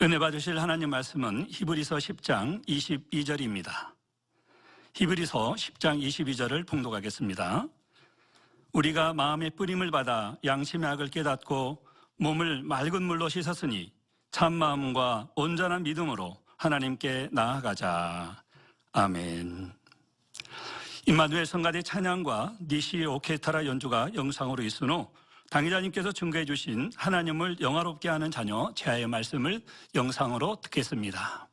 은혜 받으실 하나님 말씀은 히브리서 10장 22절입니다. 히브리서 10장 22절을 봉독하겠습니다. 우리가 마음의 뿌림을 받아 양심의 악을 깨닫고 몸을 맑은 물로 씻었으니 참 마음과 온전한 믿음으로 하나님께 나아가자. 아멘. 임마누엘 성가대 찬양과 니시 오케스트라 연주가 영상으로 있은 후 당회자님께서 증거해 주신 하나님을 영화롭게 하는 자녀 제아의 말씀을 영상으로 듣겠습니다.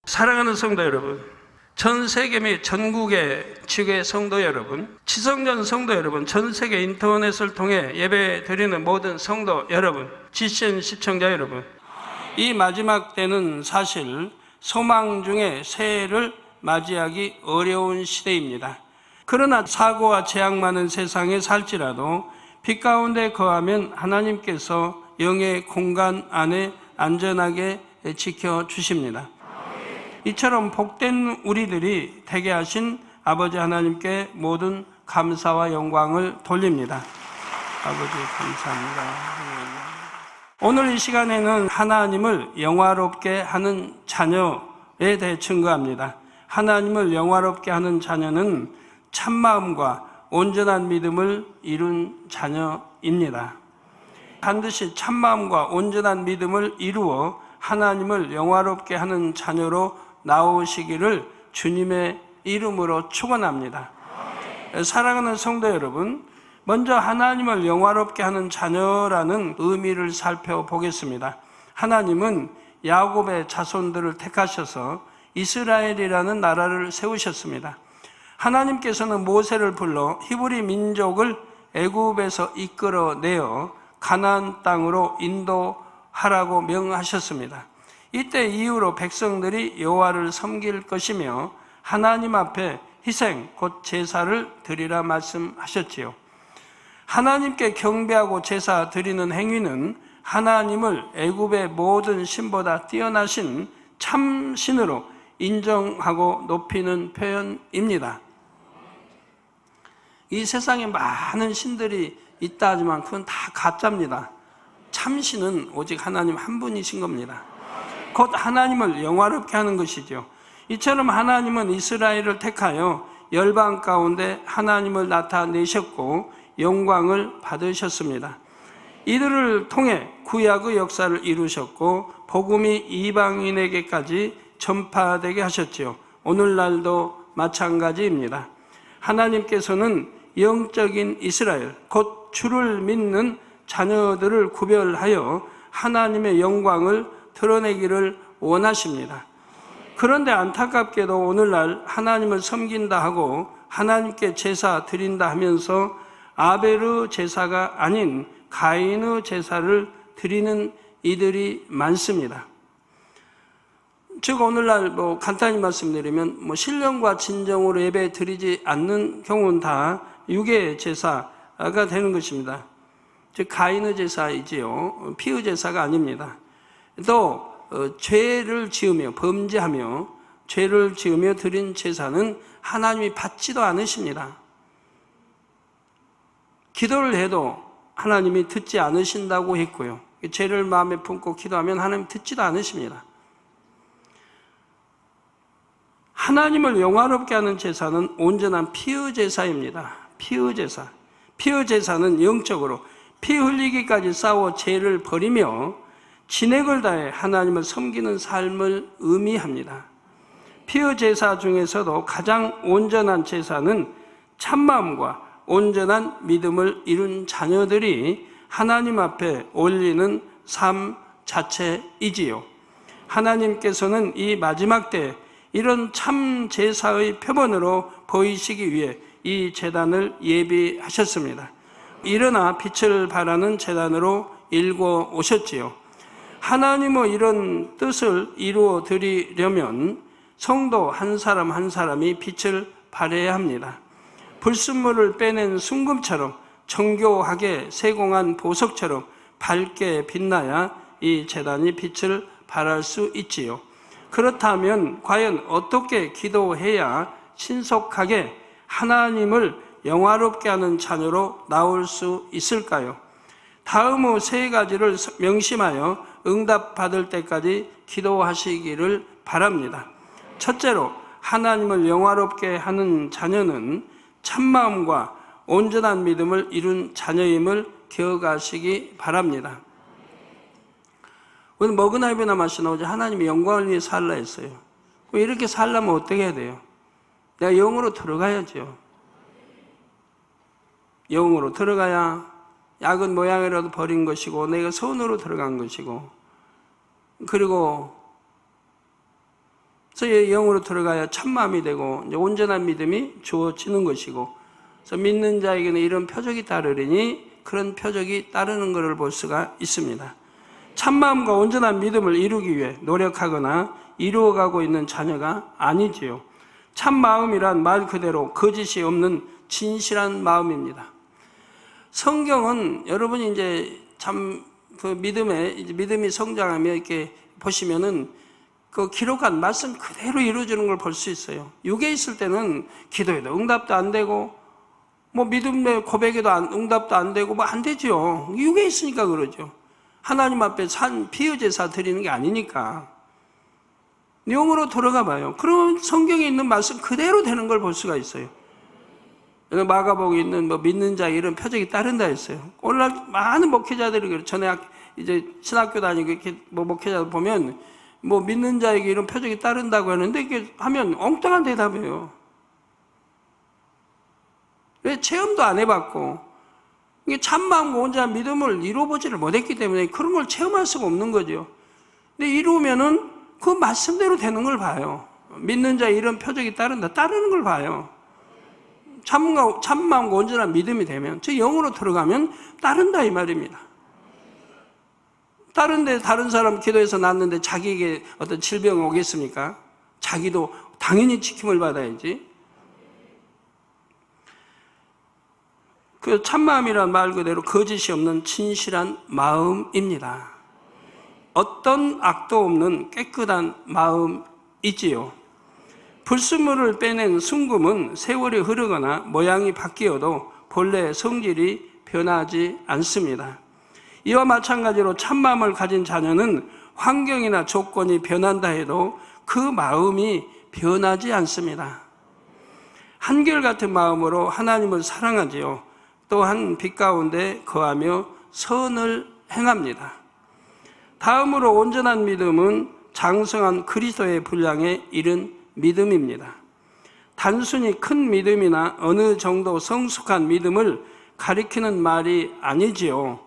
사랑하는 성도 여러분, 전 세계 및 전국의 지교회 성도 여러분, 지성전 성도 여러분, 전 세계 인터넷을 통해 예배 드리는 모든 성도 여러분, GCN 시청자 여러분, 이 마지막 때는 사실 소망 중에 새해를 맞이하기 어려운 시대입니다. 그러나 사고와 재앙 많은 세상에 살지라도 빛 가운데 거하면 하나님께서 영의 공간 안에 안전하게 지켜주십니다. 이처럼 복된 우리들이 되게 하신 아버지 하나님께 모든 감사와 영광을 돌립니다. 아버지 감사합니다. 오늘 이 시간에는 하나님을 영화롭게 하는 자녀에 대해 증거합니다. 하나님을 영화롭게 하는 자녀는 참마음과 온전한 믿음을 이룬 자녀입니다. 반드시 참마음과 온전한 믿음을 이루어 하나님을 영화롭게 하는 자녀로 나오시기를 주님의 이름으로 축원합니다. 사랑하는 성도 여러분, 먼저 하나님을 영화롭게 하는 자녀라는 의미를 살펴보겠습니다. 하나님은 야곱의 자손들을 택하셔서 이스라엘이라는 나라를 세우셨습니다. 하나님께서는 모세를 불러 히브리 민족을 애굽에서 이끌어내어 가나안 땅으로 인도하라고 명하셨습니다. 이때 이후로 백성들이 여호와를 섬길 것이며 하나님 앞에 희생 곧 제사를 드리라 말씀하셨지요. 하나님께 경배하고 제사 드리는 행위는 하나님을 애굽의 모든 신보다 뛰어나신 참신으로 인정하고 높이는 표현입니다. 이 세상에 많은 신들이 있다 하지만 그건 다 가짜입니다. 참신은 오직 하나님 한 분이신 겁니다. 곧 하나님을 영화롭게 하는 것이죠. 이처럼 하나님은 이스라엘을 택하여 열방 가운데 하나님을 나타내셨고 영광을 받으셨습니다. 이들을 통해 구약의 역사를 이루셨고 복음이 이방인에게까지 전파되게 하셨지요. 오늘날도 마찬가지입니다. 하나님께서는 영적인 이스라엘, 곧 주를 믿는 자녀들을 구별하여 하나님의 영광을 드러내기를 원하십니다. 그런데 안타깝게도 오늘날 하나님을 섬긴다 하고 하나님께 제사 드린다 하면서 아벨의 제사가 아닌 가인의 제사를 드리는 이들이 많습니다. 즉 오늘날 간단히 말씀드리면 신령과 진정으로 예배 드리지 않는 경우는 다 육의 제사가 되는 것입니다. 즉 가인의 제사이지요. 피의 제사가 아닙니다. 또 죄를 지으며 범죄하며 죄를 지으며 드린 제사는 하나님이 받지도 않으십니다. 기도를 해도 하나님이 듣지 않으신다고 했고요. 죄를 마음에 품고 기도하면 하나님 듣지도 않으십니다. 하나님을 영화롭게 하는 제사는 온전한 피의 제사입니다. 피의 제사. 피의 제사는 영적으로 피 흘리기까지 싸워 죄를 버리며 진액을 다해 하나님을 섬기는 삶을 의미합니다. 피의 제사 중에서도 가장 온전한 제사는 참마음과 온전한 믿음을 이룬 자녀들이 하나님 앞에 올리는 삶 자체이지요. 하나님께서는 이 마지막 때 이런 참 제사의 표본으로 보이시기 위해 이 제단을 예비하셨습니다. 일어나 빛을 발하는 제단으로 일궈 오셨지요. 하나님의 이런 뜻을 이루어 드리려면 성도 한 사람 한 사람이 빛을 발해야 합니다. 불순물을 빼낸 순금처럼 정교하게 세공한 보석처럼 밝게 빛나야 이 제단이 빛을 발할 수 있지요. 그렇다면 과연 어떻게 기도해야 신속하게 하나님을 영화롭게 하는 자녀로 나올 수 있을까요? 다음 후 세 가지를 명심하여 응답받을 때까지 기도하시기를 바랍니다. 첫째로, 하나님을 영화롭게 하는 자녀는 참마음과 온전한 믿음을 이룬 자녀임을 기억하시기 바랍니다. 오늘 먹으나 입으나 마시나 오직 하나님의 영광을 위해 살라 했어요. 이렇게 살려면 어떻게 해야 돼요? 내가 영으로 들어가야죠. 영으로 들어가야 약은 모양이라도 버린 것이고 내가 선으로 들어간 것이고, 그리고 영으로 들어가야 참마음이 되고 이제 온전한 믿음이 주어지는 것이고, 그래서 믿는 자에게는 이런 표적이 따르리니 그런 표적이 따르는 것을 볼 수가 있습니다. 참마음과 온전한 믿음을 이루기 위해 노력하거나 이루어가고 있는 자녀가 아니지요. 참마음이란 말 그대로 거짓이 없는 진실한 마음입니다. 성경은 여러분이 이제 참 그 믿음이 성장하며 이렇게 보시면은 그 기록한 말씀 그대로 이루어지는 걸 볼 수 있어요. 육에 있을 때는 기도에도 응답도 안 되고, 뭐 믿음의 고백에도 응답도 안 되고, 뭐 안 되죠. 육에 있으니까 그러죠. 하나님 앞에 비유제사 드리는 게 아니니까. 영으로 들어가 봐요. 그럼 성경에 있는 말씀 그대로 되는 걸 볼 수가 있어요. 마가복에 있는 뭐 믿는 자 이런 표적이 따른다 했어요. 오늘날 많은 목회자들이 그래요. 전에 이제 신학교 다니고 이렇게 뭐 목회자들 보면 뭐 믿는 자에게 이런 표적이 따른다고 하는데 이게 하면 엉뚱한 대답이에요. 왜? 체험도 안 해봤고, 이게 참마음과 온전한 믿음을 이루어보지를 못했기 때문에 그런 걸 체험할 수가 없는 거죠. 근데 이루면은 그 말씀대로 되는 걸 봐요. 믿는 자에 이런 표적이 따르는 걸 봐요. 참마음과 온전한 믿음이 되면, 저 영으로 들어가면 따른다 이 말입니다. 다른데 다른 사람 기도해서 낫는데 자기에게 어떤 질병이 오겠습니까? 자기도 당연히 지킴을 받아야지. 그 참마음이란 말 그대로 거짓이 없는 진실한 마음입니다. 어떤 악도 없는 깨끗한 마음이지요. 불순물을 빼낸 순금은 세월이 흐르거나 모양이 바뀌어도 본래 성질이 변하지 않습니다. 이와 마찬가지로 참마음을 가진 자녀는 환경이나 조건이 변한다 해도 그 마음이 변하지 않습니다. 한결같은 마음으로 하나님을 사랑하지요. 또한 빛 가운데 거하며 선을 행합니다. 다음으로 온전한 믿음은 장성한 그리스도의 분량에 이른 믿음입니다. 단순히 큰 믿음이나 어느 정도 성숙한 믿음을 가리키는 말이 아니지요.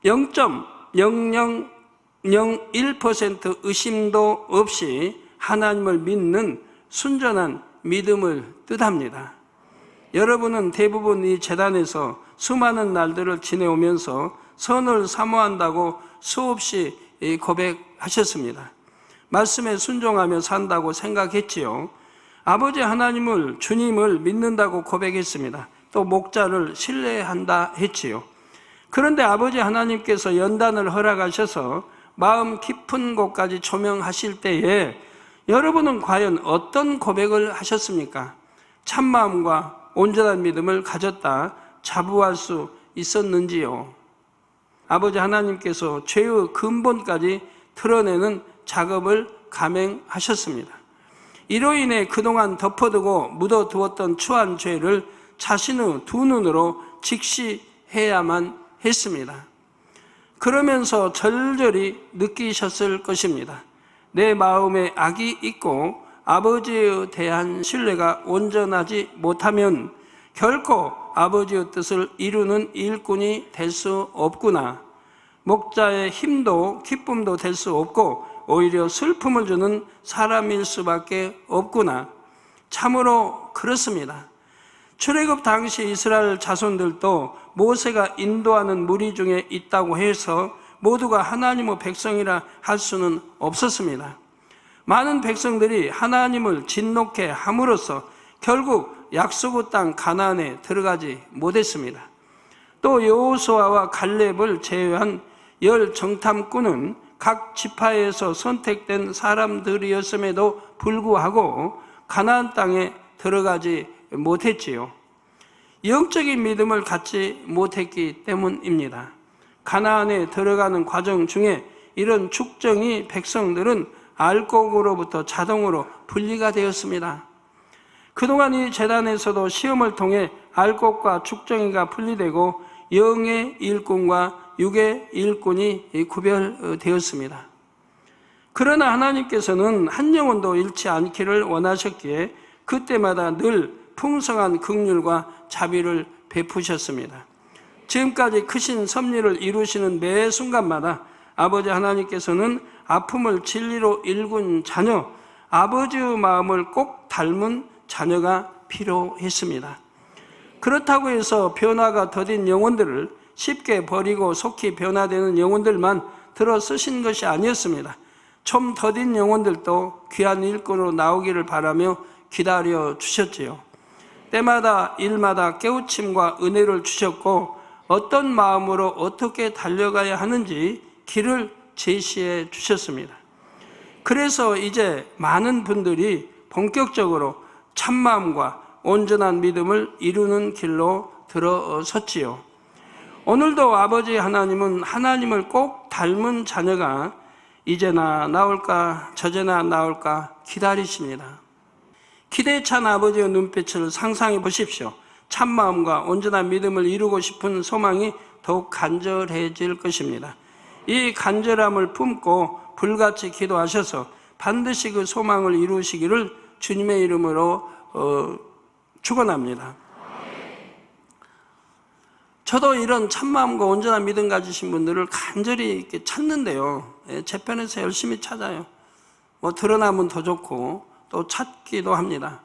0.0001% 의심도 없이 하나님을 믿는 순전한 믿음을 뜻합니다. 여러분은 대부분 이 재단에서 수많은 날들을 지내오면서 선을 사모한다고 수없이 고백하셨습니다. 말씀에 순종하며 산다고 생각했지요. 아버지 하나님을, 주님을 믿는다고 고백했습니다. 또 목자를 신뢰한다 했지요. 그런데 아버지 하나님께서 연단을 허락하셔서 마음 깊은 곳까지 조명하실 때에 여러분은 과연 어떤 고백을 하셨습니까? 참마음과 온전한 믿음을 가졌다 자부할 수 있었는지요? 아버지 하나님께서 죄의 근본까지 드러내는 작업을 감행하셨습니다. 이로 인해 그동안 덮어두고 묻어두었던 추한 죄를 자신의 두 눈으로 직시해야만 했습니다. 그러면서 절절히 느끼셨을 것입니다. 내 마음에 악이 있고 아버지에 대한 신뢰가 온전하지 못하면 결코 아버지의 뜻을 이루는 일꾼이 될 수 없구나. 목자의 힘도 기쁨도 될 수 없고 오히려 슬픔을 주는 사람일 수밖에 없구나. 참으로 그렇습니다. 출애굽 당시 이스라엘 자손들도 모세가 인도하는 무리 중에 있다고 해서 모두가 하나님의 백성이라 할 수는 없었습니다. 많은 백성들이 하나님을 진노케 함으로써 결국 약속의 땅 가나안에 들어가지 못했습니다. 또 여호수아와 갈렙을 제외한 10 정탐꾼은 각 지파에서 선택된 사람들이었음에도 불구하고 가나안 땅에 들어가지 못했지요. 영적인 믿음을 갖지 못했기 때문입니다. 가나안에 들어가는 과정 중에 이런 축정이 백성들은 알곡으로부터 자동으로 분리가 되었습니다. 그동안 이 제단에서도 시험을 통해 알곡과 축정이가 분리되고 영의 일꾼과 육의 일꾼이 구별되었습니다. 그러나 하나님께서는 한 영혼도 잃지 않기를 원하셨기에 그때마다 늘 풍성한 긍휼과 자비를 베푸셨습니다. 지금까지 크신 섭리를 이루시는 매 순간마다 아버지 하나님께서는 아픔을 진리로 일군 자녀, 아버지의 마음을 꼭 닮은 자녀가 필요했습니다. 그렇다고 해서 변화가 더딘 영혼들을 쉽게 버리고 속히 변화되는 영혼들만 들어 쓰신 것이 아니었습니다. 좀 더딘 영혼들도 귀한 일꾼으로 나오기를 바라며 기다려 주셨지요. 때마다 일마다 깨우침과 은혜를 주셨고 어떤 마음으로 어떻게 달려가야 하는지 길을 제시해 주셨습니다. 그래서 이제 많은 분들이 본격적으로 참마음과 온전한 믿음을 이루는 길로 들어섰지요. 오늘도 아버지 하나님은 하나님을 꼭 닮은 자녀가 이제나 나올까 저제나 나올까 기다리십니다. 기대에 찬 아버지의 눈빛을 상상해 보십시오. 참마음과 온전한 믿음을 이루고 싶은 소망이 더욱 간절해질 것입니다. 이 간절함을 품고 불같이 기도하셔서 반드시 그 소망을 이루시기를 주님의 이름으로 축원합니다. 저도 이런 참마음과 온전한 믿음 가지신 분들을 간절히 이렇게 찾는데요. 제 편에서 열심히 찾아요. 드러나면 더 좋고 또 찾기도 합니다.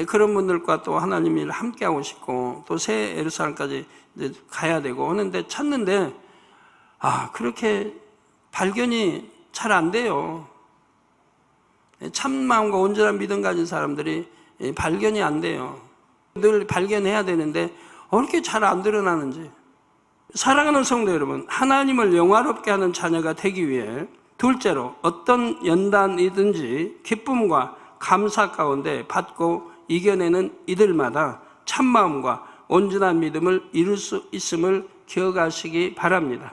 그런 분들과 또 하나님 일 함께 하고 싶고 또 새 예루살렘까지 이제 가야 되고 하는데 찾는데 그렇게 발견이 잘 안 돼요. 참마음과 온전한 믿음 가진 사람들이 발견이 안 돼요. 늘 발견해야 되는데 어떻게 잘 안 드러나는지. 사랑하는 성도 여러분, 하나님을 영화롭게 하는 자녀가 되기 위해 둘째로 어떤 연단이든지 기쁨과 감사 가운데 받고 이겨내는 이들마다 참마음과 온전한 믿음을 이룰 수 있음을 기억하시기 바랍니다.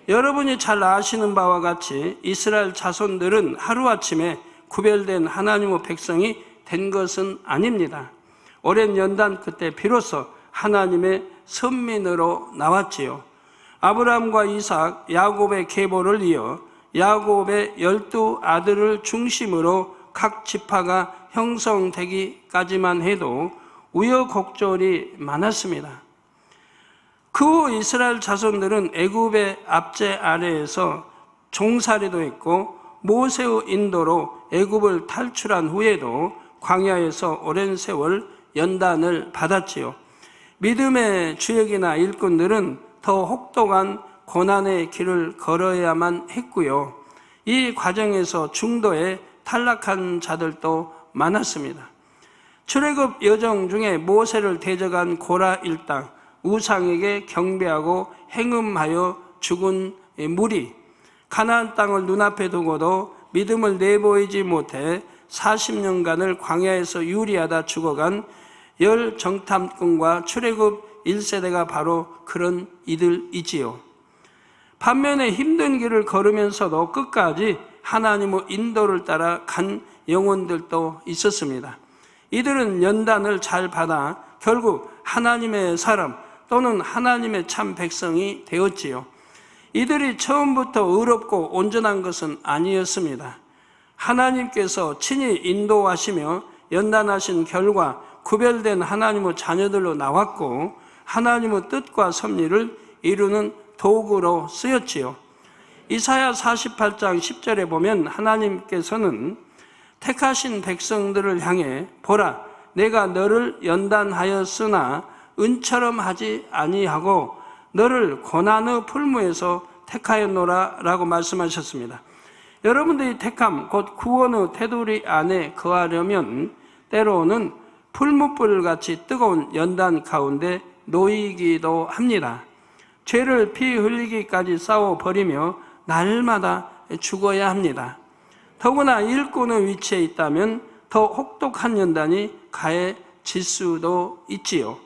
여러분이 잘 아시는 바와 같이 이스라엘 자손들은 하루아침에 구별된 하나님의 백성이 된 것은 아닙니다. 오랜 연단 끝에 비로소 하나님의 선민으로 나왔지요. 아브라함과 이삭, 야곱의 계보를 이어 야곱의 12 아들을 중심으로 각 지파가 형성되기까지만 해도 우여곡절이 많았습니다. 그 후 이스라엘 자손들은 애굽의 압제 아래에서 종살이도 했고 모세의 인도로 애굽을 탈출한 후에도 광야에서 오랜 세월 연단을 받았지요. 믿음의 주역이나 일꾼들은 더 혹독한 고난의 길을 걸어야만 했고요. 이 과정에서 중도에 탈락한 자들도 많았습니다. 출애굽 여정 중에 모세를 대적한 고라 일당, 우상에게 경배하고 행음하여 죽은 무리, 가나안 땅을 눈앞에 두고도 믿음을 내보이지 못해 40년간을 광야에서 유리하다 죽어간 열 정탐꾼과 출애굽 1세대가 바로 그런 이들이지요. 반면에 힘든 길을 걸으면서도 끝까지 하나님의 인도를 따라 간 영혼들도 있었습니다. 이들은 연단을 잘 받아 결국 하나님의 사람 또는 하나님의 참 백성이 되었지요. 이들이 처음부터 의롭고 온전한 것은 아니었습니다. 하나님께서 친히 인도하시며 연단하신 결과 구별된 하나님의 자녀들로 나왔고 하나님의 뜻과 섭리를 이루는 도구로 쓰였지요. 이사야 48장 10절에 보면 하나님께서는 택하신 백성들을 향해 보라, 내가 너를 연단하였으나 은처럼 하지 아니하고 너를 고난의 풀무에서 택하였노라 라고 말씀하셨습니다. 여러분들이 택함, 곧 구원의 테두리 안에 거하려면 때로는 풀무불같이 뜨거운 연단 가운데 놓이기도 합니다. 죄를 피 흘리기까지 싸워버리며 날마다 죽어야 합니다. 더구나 일꾼의 위치에 있다면 더 혹독한 연단이 가해질 수도 있지요.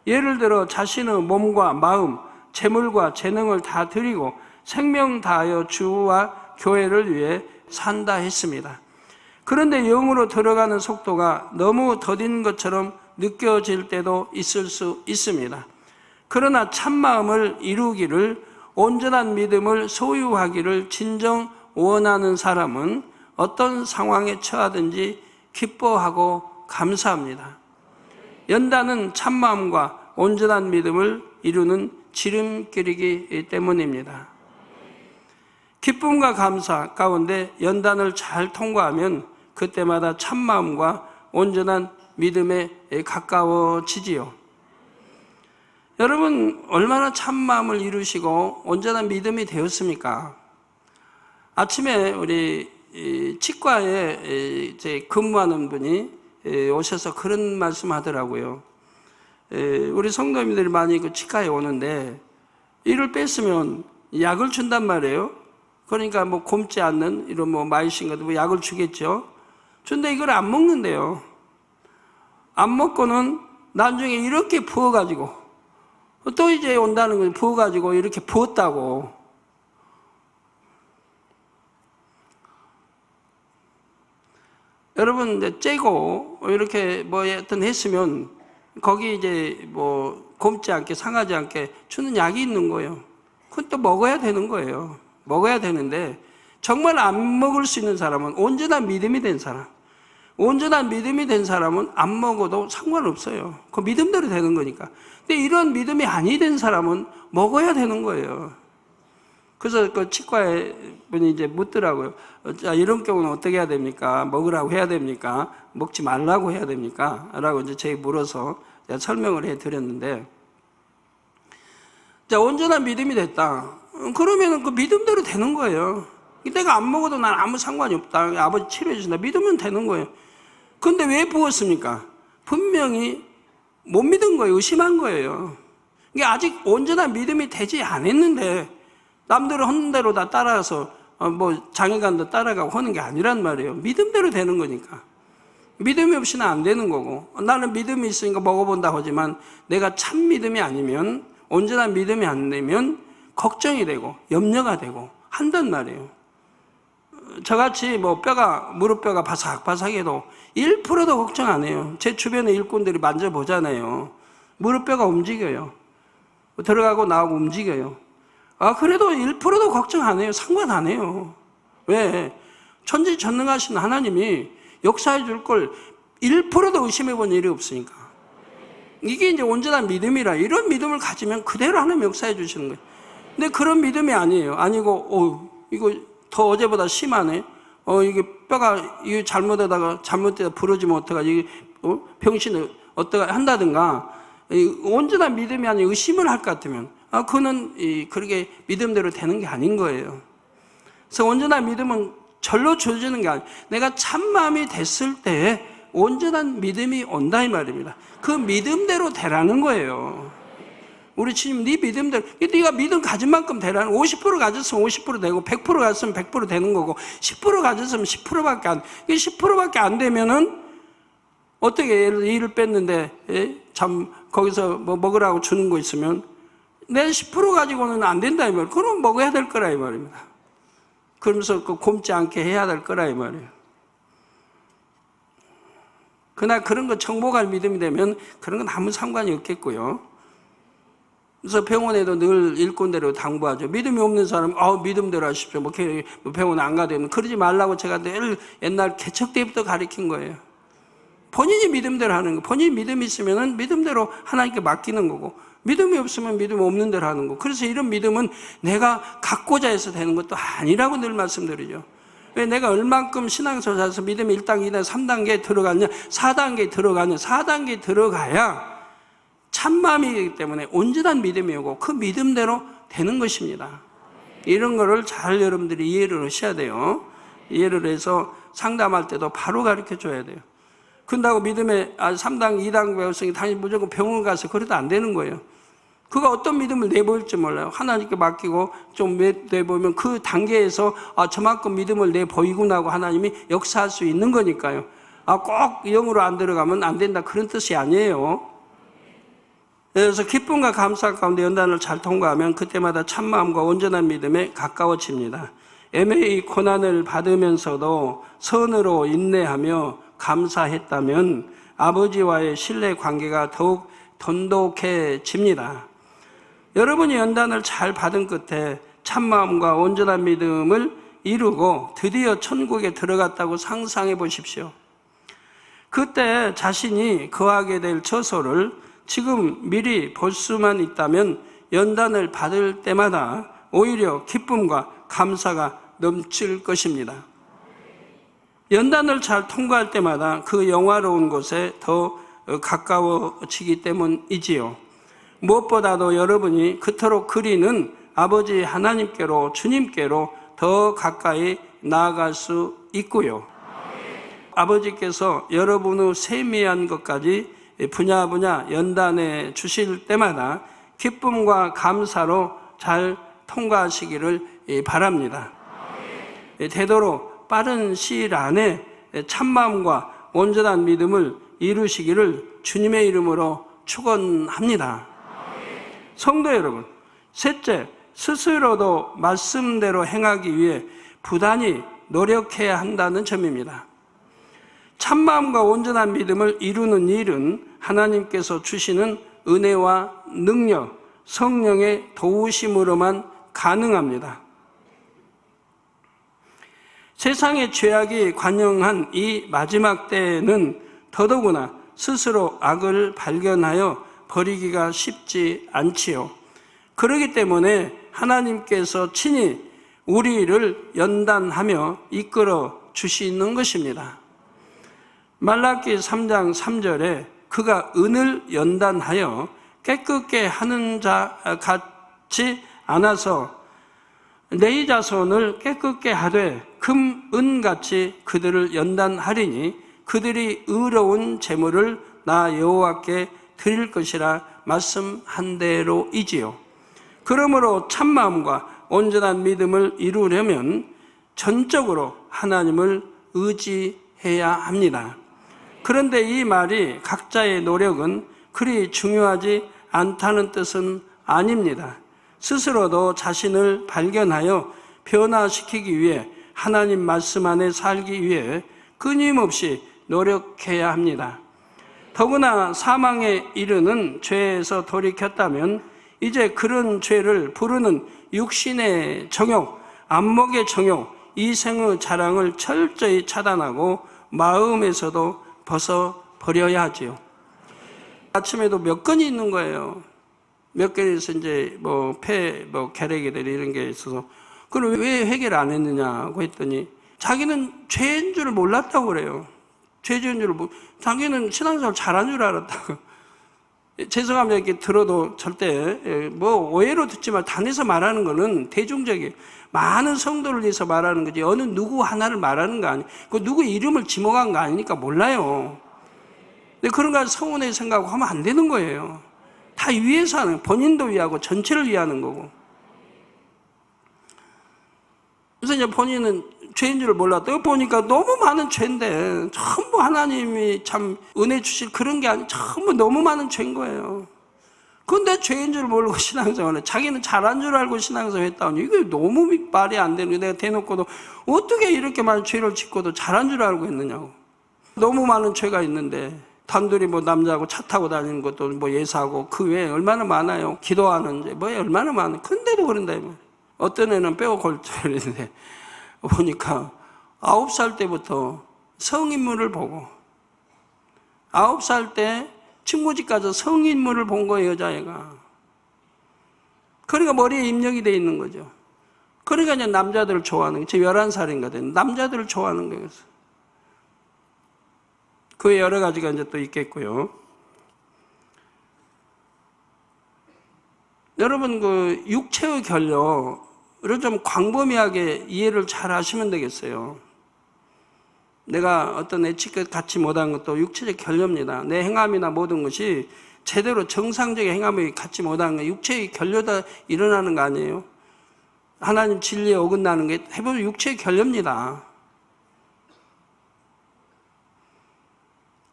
예를 들어 자신의 몸과 마음, 재물과 재능을 다 드리고 생명 다하여 주와 교회를 위해 산다 했습니다. 그런데 영으로 들어가는 속도가 너무 더딘 것처럼 느껴질 때도 있을 수 있습니다. 그러나 참마음을 이루기를, 온전한 믿음을 소유하기를 진정 원하는 사람은 어떤 상황에 처하든지 기뻐하고 감사합니다. 연단은 참마음과 온전한 믿음을 이루는 지름길이기 때문입니다. 기쁨과 감사 가운데 연단을 잘 통과하면 그때마다 참마음과 온전한 믿음에 가까워지지요. 여러분, 얼마나 참마음을 이루시고 온전한 믿음이 되었습니까? 아침에 우리 치과에 근무하는 분이 오셔서 그런 말씀 하더라고요. 우리 성도님들이 많이 그 치과에 오는데 이를 뺐으면 약을 준단 말이에요. 그러니까 뭐 곪지 않는 이런 뭐 마이신 같은 뭐 약을 주겠죠. 근데 이걸 안 먹는데요. 안 먹고는 나중에 이렇게 부어가지고 또 이제 온다는 거예요. 부어가지고 이렇게 부었다고. 여러분, 이제 째고 이렇게 뭐 하여튼 했으면 거기 이제 뭐 곪지 않게 상하지 않게 주는 약이 있는 거예요. 그건 또 먹어야 되는 거예요. 먹어야 되는데 정말 안 먹을 수 있는 사람은 온전한 믿음이 된 사람. 온전한 믿음이 된 사람은 안 먹어도 상관없어요. 그 믿음대로 되는 거니까. 근데 이런 믿음이 아니 된 사람은 먹어야 되는 거예요. 그래서 그 치과에 분이 이제 묻더라고요. 자, 이런 경우는 어떻게 해야 됩니까? 먹으라고 해야 됩니까? 먹지 말라고 해야 됩니까? 라고 이제 제가 물어서 제가 설명을 해 드렸는데, 자, 온전한 믿음이 됐다. 그러면 그 믿음대로 되는 거예요. 내가 안 먹어도 난 아무 상관이 없다. 아버지 치료해 주신다. 믿으면 되는 거예요. 근데 왜 부었습니까? 분명히 못 믿은 거예요. 의심한 거예요. 이게 아직 온전한 믿음이 되지 않았는데 남들은 하는 대로 다 따라서 뭐 장애간도 따라가고 하는 게 아니란 말이에요. 믿음대로 되는 거니까. 믿음이 없이는 안 되는 거고, 나는 믿음이 있으니까 먹어본다 하지만 내가 참 믿음이 아니면, 온전한 믿음이 안 되면 걱정이 되고 염려가 되고 한단 말이에요. 저같이 뭐 무릎뼈가 바삭바삭해도 1%도 걱정 안 해요. 제 주변에 일꾼들이 만져보잖아요. 무릎뼈가 움직여요. 들어가고 나오고 움직여요. 그래도 1%도 걱정 안 해요. 상관 안 해요. 왜? 천지전능하신 하나님이 역사해 줄 걸 1%도 의심해 본 일이 없으니까. 이게 이제 온전한 믿음이라, 이런 믿음을 가지면 그대로 하나님 역사해 주시는 거예요. 근데 그런 믿음이 아니에요. 아니고, 이거 더 어제보다 심하네. 이게 뼈가 이거 잘못되다 부러지면 어떡하지? 병신을 어떡하 한다든가. 온전한 믿음이 아니라 의심을 할 것 같으면, 그거는 그렇게 믿음대로 되는 게 아닌 거예요. 그래서 온전한 믿음은 절로 주어지는 게 아니에요. 내가 참마음이 됐을 때 온전한 믿음이 온다 이 말입니다. 그 믿음대로 되라는 거예요. 우리 주님, 네 믿음대로, 네가 믿음 가진 만큼 되라는, 50% 가졌으면 50% 되고 100% 가졌으면 100% 되는 거고 10% 가졌으면 10%밖에 안, 10%밖에 안 되면은 어떻게 일을 뺐는데 거기서 뭐 먹으라고 주는 거 있으면 내 10% 가지고는 안 된다 이 말이에요. 그럼 먹어야 될 거라 이 말입니다. 그러면서 곪지 않게 해야 될 거라 이 말이에요. 그러나 그런 거 정복할 믿음이 되면 그런 건 아무 상관이 없겠고요. 그래서 병원에도 늘 일꾼대로 당부하죠. 믿음이 없는 사람은 믿음대로 하십시오. 뭐 병원 안 가도 그러지 말라고 제가 늘 옛날 개척 때부터 가르친 거예요. 본인이 믿음대로 하는 거. 본인이 믿음이 있으면 믿음대로 하나님께 맡기는 거고, 믿음이 없으면 믿음 없는 대로 하는 거. 그래서 이런 믿음은 내가 갖고자 해서 되는 것도 아니라고 늘 말씀드리죠. 왜 내가 얼만큼 신앙서사에서 믿음이 1단계, 2단계, 3단계에 들어갔냐, 4단계에 들어가냐, 4단계에 들어가야 참마음이기 때문에 온전한 믿음이 오고 그 믿음대로 되는 것입니다. 이런 거를 잘 여러분들이 이해를 하셔야 돼요. 이해를 해서 상담할 때도 바로 가르쳐 줘야 돼요. 그런다고 믿음에 3단계, 2단계 배웠으니 당연히 무조건 병원 가서 그래도 안 되는 거예요. 그가 어떤 믿음을 내보일지 몰라요. 하나님께 맡기고 좀 내보면 그 단계에서 저만큼 믿음을 내보이구나 하고 하나님이 역사할 수 있는 거니까요. 꼭 영으로 안 들어가면 안 된다 그런 뜻이 아니에요. 그래서 기쁨과 감사 가운데 연단을 잘 통과하면 그때마다 참마음과 온전한 믿음에 가까워집니다. 애매히 고난을 받으면서도 선으로 인내하며 감사했다면 아버지와의 신뢰 관계가 더욱 돈독해집니다. 여러분이 연단을 잘 받은 끝에 참마음과 온전한 믿음을 이루고 드디어 천국에 들어갔다고 상상해 보십시오. 그때 자신이 거하게 될 처소를 지금 미리 볼 수만 있다면 연단을 받을 때마다 오히려 기쁨과 감사가 넘칠 것입니다. 연단을 잘 통과할 때마다 그 영화로운 곳에 더 가까워지기 때문이지요. 무엇보다도 여러분이 그토록 그리는 아버지 하나님께로, 주님께로 더 가까이 나아갈 수 있고요. 아버지께서 여러분의 세미한 것까지 분야분야 연단해 주실 때마다 기쁨과 감사로 잘 통과하시기를 바랍니다. 되도록 빠른 시일 안에 참마음과 온전한 믿음을 이루시기를 주님의 이름으로 축원합니다. 성도 여러분, 셋째, 스스로도 말씀대로 행하기 위해 부단히 노력해야 한다는 점입니다. 참마음과 온전한 믿음을 이루는 일은 하나님께서 주시는 은혜와 능력, 성령의 도우심으로만 가능합니다. 세상의 죄악이 관영한 이 마지막 때에는 더더구나 스스로 악을 발견하여 버리기가 쉽지 않지요. 그렇기 때문에 하나님께서 친히 우리를 연단하며 이끌어 주시는 것입니다. 말라기 3장 3절에 그가 은을 연단하여 깨끗게 하는 자 같지 않아서 내 자손을 깨끗게 하되 금, 은같이 그들을 연단하리니 그들이 의로운 제물을 나 여호와께 드릴 것이라 말씀한 대로이지요. 그러므로 참마음과 온전한 믿음을 이루려면 전적으로 하나님을 의지해야 합니다. 그런데 이 말이 각자의 노력은 그리 중요하지 않다는 뜻은 아닙니다. 스스로도 자신을 발견하여 변화시키기 위해 하나님 말씀 안에 살기 위해 끊임없이 노력해야 합니다. 더구나 사망에 이르는 죄에서 돌이켰다면 이제 그런 죄를 부르는 육신의 정욕, 안목의 정욕, 이생의 자랑을 철저히 차단하고 마음에서도 벗어버려야 하지요. 아침에도 몇 건이 있는 거예요. 몇 건에서 이제 결핵이들 이런 게 있어서 그럼 왜 해결 안 했느냐고 했더니 자기는 죄인 줄 몰랐다고 그래요. 죄인 줄 자기는 신앙생활 잘한 줄 알았다고. 죄송합니다. 이렇게 들어도 절대 오해로 듣지만 단에서 말하는 거는 대중적이에요. 많은 성도를 위해서 말하는 거지 어느 누구 하나를 말하는 거 아니에요. 그 누구 이름을 지목한 거 아니니까 몰라요. 근데 그런 거 서운해 생각하고 하면 안 되는 거예요. 다 위해서 하는, 본인도 위하고 전체를 위하는 거고. 그래서 이제 본인은 죄인 줄 몰랐다. 보니까 너무 많은 죄인데 전부 하나님이 참 은혜 주실 그런 게 아니고 전부 너무 많은 죄인 거예요. 근데 죄인 줄 모르고 신앙생활을 자기는 잘한 줄 알고 신앙생활 했다니 이게 너무 말이 안 되는 거예요. 내가 대놓고도 어떻게 이렇게 많은 죄를 짓고도 잘한 줄 알고 했느냐고. 너무 많은 죄가 있는데 단둘이 남자하고 차 타고 다니는 것도 예사하고 그 외에 얼마나 많아요. 기도하는 죄 얼마나 많아요. 근데도 그런다 이 말. 어떤 애는 뼈 골절인데 보니까 9살 때부터 성인물을 보고 9살 때 친구집 가서 성인물을 본 거예요, 여자애가. 그러니까 머리에 입력이 돼 있는 거죠. 그러니까 이제 남자들을 좋아하는 거예요. 11살인가 된 남자들을 좋아하는 거예요. 그 여러 가지가 이제 또 있겠고요. 여러분, 그 육체의 결례를 좀 광범위하게 이해를 잘 하시면 되겠어요. 내가 어떤 에티켓 갖지 못한 것도 육체적 결례입니다. 내 행함이나 모든 것이 제대로 정상적인 행함을 갖지 못한 거 육체의 결례다 일어나는 거 아니에요? 하나님 진리에 어긋나는 게 해보면 육체의 결례입니다.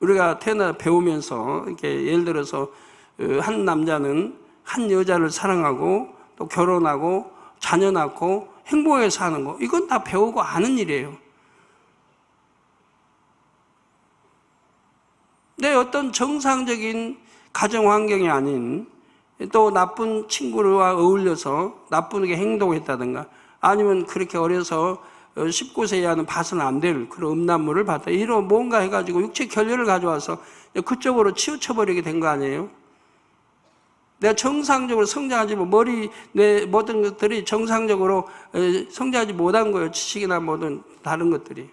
우리가 태어나 배우면서 이렇게 예를 들어서 한 남자는 한 여자를 사랑하고 또 결혼하고 자녀 낳고 행복하게 사는 거, 이건 다 배우고 아는 일이에요. 내 어떤 정상적인 가정 환경이 아닌 또 나쁜 친구와 어울려서 나쁘게 행동했다든가 아니면 그렇게 어려서 19세 이하는 봐서는 안 될 그런 음란물을 봤다. 이런 뭔가 해가지고 육체 결렬을 가져와서 그쪽으로 치우쳐버리게 된 거 아니에요? 내가 정상적으로 성장하지 내 모든 것들이 정상적으로 성장하지 못한 거예요. 지식이나 모든 다른 것들이.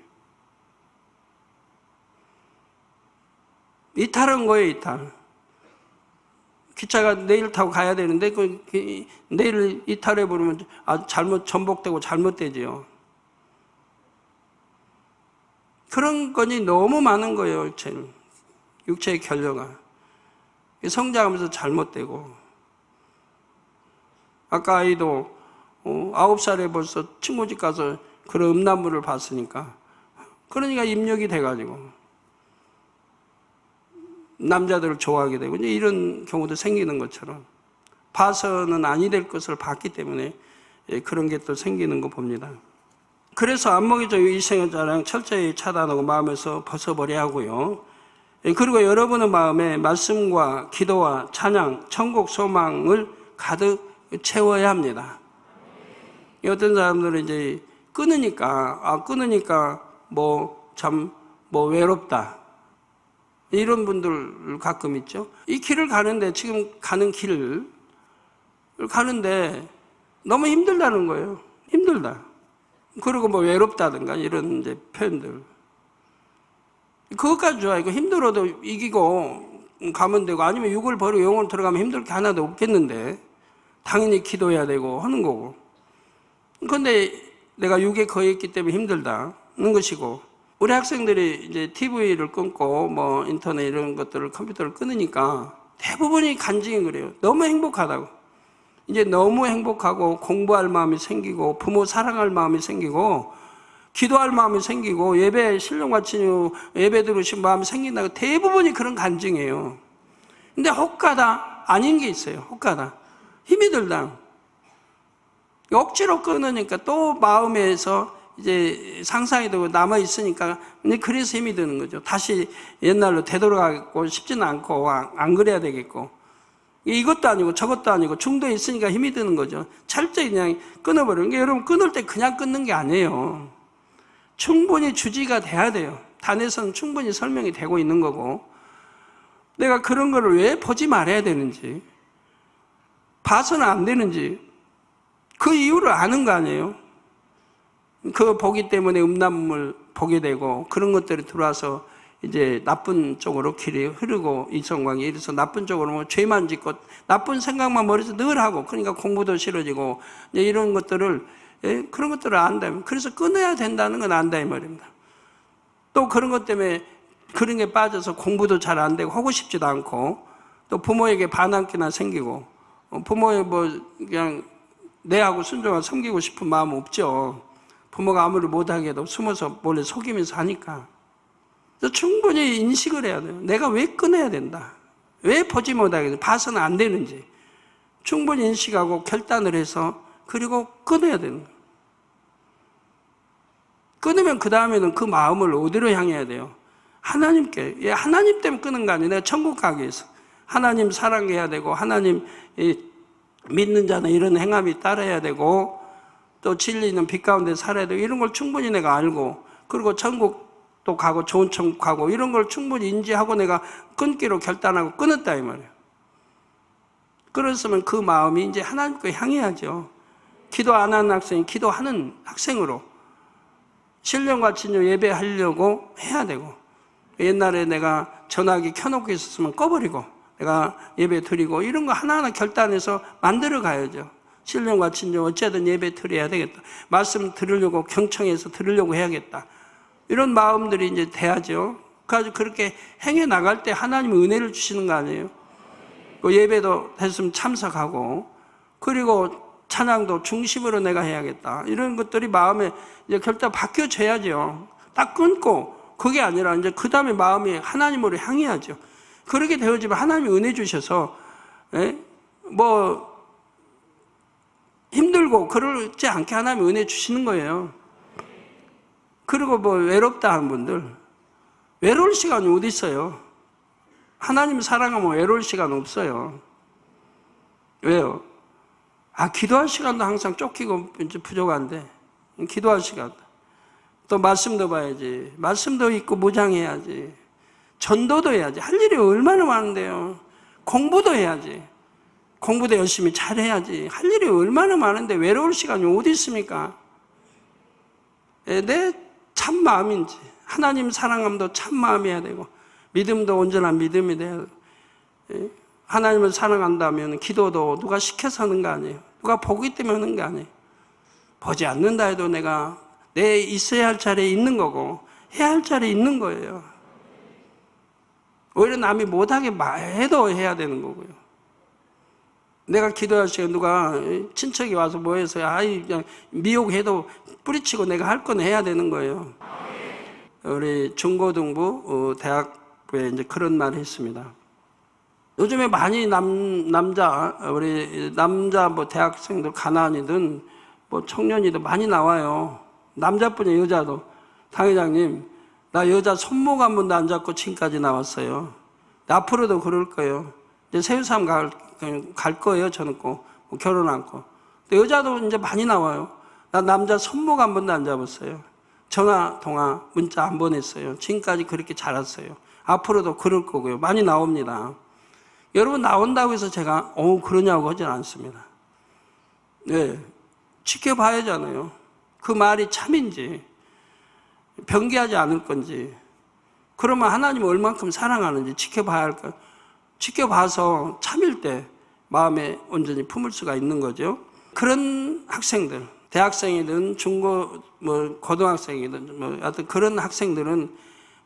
이탈한 거예요, 이탈. 기차가 내일 타고 가야 되는데 내일 이탈해 버리면 전복되고 잘못되지요. 그런 건이 너무 많은 거예요, 육체의 결려가. 성장하면서 잘못되고. 아까 아이도 9살에 벌써 친구 집 가서 그런 음란물을 봤으니까. 그러니까 입력이 돼가지고 남자들을 좋아하게 되고 이제 이런 경우도 생기는 것처럼 봐서는 아니 될 것을 봤기 때문에 그런 게 또 생기는 거 봅니다. 그래서 안목의적 이생의 자랑 철저히 차단하고 마음에서 벗어버려야 하고요. 그리고 여러분의 마음에 말씀과 기도와 찬양, 천국 소망을 가득 채워야 합니다. 어떤 사람들은 이제 끊으니까 외롭다. 이런 분들 가끔 있죠. 이 길을 가는데, 지금 가는 길을 가는데 너무 힘들다는 거예요. 힘들다. 그리고 외롭다든가 이런 이제 표현들. 그것까지 좋아요. 힘들어도 이기고 가면 되고, 아니면 육을 버리고 영으로 들어가면 힘들 게 하나도 없겠는데, 당연히 기도해야 되고 하는 거고. 그런데 내가 육에 거했기 때문에 힘들다는 것이고, 우리 학생들이 이제 TV를 끊고 인터넷 이런 것들을 컴퓨터를 끊으니까 대부분이 간증이 그래요. 너무 행복하다고. 이제 너무 행복하고 공부할 마음이 생기고 부모 사랑할 마음이 생기고 기도할 마음이 생기고 예배 신령같이 예배 들으신 마음이 생긴다고 대부분이 그런 간증이에요. 근데 혹가다 아닌 게 있어요. 혹가다. 힘이 들다. 억지로 끊으니까 또 마음에서 이제 상상이 되고 남아있으니까 그래서 힘이 드는 거죠. 다시 옛날로 되돌아가고 싶지는 않고 안 그래야 되겠고 이것도 아니고 저것도 아니고 중도에 있으니까 힘이 드는 거죠. 철저히 그냥 끊어버리는 게, 여러분 끊을 때 그냥 끊는 게 아니에요. 충분히 주지가 돼야 돼요. 단에서는 충분히 설명이 되고 있는 거고, 내가 그런 거를 왜 보지 말아야 되는지, 봐서는 안 되는지 그 이유를 아는 거 아니에요. 그 보기 때문에 음란물 보게 되고 그런 것들이 들어와서 이제 나쁜 쪽으로 길이 흐르고 이성관계 이래서 나쁜 쪽으로 죄만 짓고 나쁜 생각만 머리에서 늘 하고, 그러니까 공부도 싫어지고 이런 것들을 그런 것들을 안다면, 그래서 끊어야 된다는 건 안다 이 말입니다. 또 그런 것 때문에 그런 게 빠져서 공부도 잘 안 되고 하고 싶지도 않고 또 부모에게 반항기나 생기고 부모의 그냥 내하고 순종하고 섬기고 싶은 마음은 없죠. 부모가 아무리 못하게 해도 숨어서 몰래 속이면서 하니까. 그래서 충분히 인식을 해야 돼요. 내가 왜 끊어야 된다. 왜 보지 못하게 돼. 봐서는 안 되는지 충분히 인식하고 결단을 해서 그리고 끊어야 되는 거예요. 끊으면 그 다음에는 그 마음을 어디로 향해야 돼요? 하나님께. 하나님 때문에 끊은 거 아니에요. 내가 천국 가기 위해서. 하나님 사랑해야 되고 하나님 믿는 자는 이런 행함이 따라야 되고 또 진리는 빛 가운데 살아야 되고 이런 걸 충분히 내가 알고, 그리고 천국도 가고 좋은 천국 가고 이런 걸 충분히 인지하고 내가 끊기로 결단하고 끊었다 이 말이에요. 그랬으면 그 마음이 이제 하나님께 향해야죠. 기도 안 하는 학생이 기도하는 학생으로 신령과 진료 예배하려고 해야 되고, 옛날에 내가 전화기 켜놓고 있었으면 꺼버리고 내가 예배 드리고 이런 거 하나하나 결단해서 만들어 가야죠. 신령과 진료 어쨌든 예배 드려야 되겠다. 말씀 들으려고 경청해서 들으려고 해야겠다. 이런 마음들이 이제 돼야죠. 그래서 그렇게 행해 나갈 때 하나님이 은혜를 주시는 거 아니에요? 예배도 됐으면 참석하고, 그리고 찬양도 중심으로 내가 해야겠다. 이런 것들이 마음에 이제 결단 바뀌어져야죠. 딱 끊고 그게 아니라 이제 그 다음에 마음이 하나님으로 향해야죠. 그렇게 되어지면 하나님이 은혜 주셔서 예? 뭐 힘들고 그러지 않게 하나님 은혜 주시는 거예요. 그리고 뭐 외롭다 하는 분들, 외로울 시간이 어디 있어요? 하나님 사랑하면 외로울 시간 없어요. 왜요? 기도할 시간도 항상 쫓기고 이제 부족한데, 기도할 시간. 또 말씀도 봐야지. 말씀도 읽고 무장해야지. 전도도 해야지. 할 일이 얼마나 많은데요. 공부도 해야지. 공부도 열심히 잘해야지. 할 일이 얼마나 많은데 외로울 시간이 어디 있습니까? 내 참 마음인지, 하나님 사랑함도 참 마음이어야 되고, 믿음도 온전한 믿음이 돼야 돼요. 하나님을 사랑한다면 기도도 누가 시켜서 하는 거 아니에요. 누가 보기 때문에 하는 거 아니에요. 보지 않는다 해도 내가 내 있어야 할 자리에 있는 거고 해야 할 자리에 있는 거예요. 오히려 남이 못하게 해도 해야 되는 거고요. 내가 기도할 시간에 누가 친척이 와서 뭐 해서 그냥 미혹해도 뿌리치고 내가 할 건 해야 되는 거예요. 우리 중고등부 대학부에 이제 그런 말을 했습니다. 요즘에 많이 우리 남자 뭐 대학생들 가난이든 뭐 청년이든 많이 나와요. 남자뿐이 여자도. 당회장님, 나 여자 손목 한 번도 안 잡고 지금까지 나왔어요. 앞으로도 그럴 거예요. 이제 새우삼 갈 거예요. 저는 꼭 결혼 않고. 여자도 이제 많이 나와요. 나 남자 손목 한 번도 안 잡았어요. 전화, 통화, 문자 안 보냈어요. 지금까지 그렇게 자랐어요. 앞으로도 그럴 거고요. 많이 나옵니다. 여러분 나온다고 해서 제가 그러냐고 하진 않습니다. 네, 지켜봐야잖아요. 그 말이 참인지 변개하지 않을 건지, 그러면 하나님을 얼만큼 사랑하는지 지켜봐야 할까요? 지켜봐서 참일 때 마음에 온전히 품을 수가 있는 거죠. 그런 학생들, 대학생이든 고등학생이든 하여튼 그런 학생들은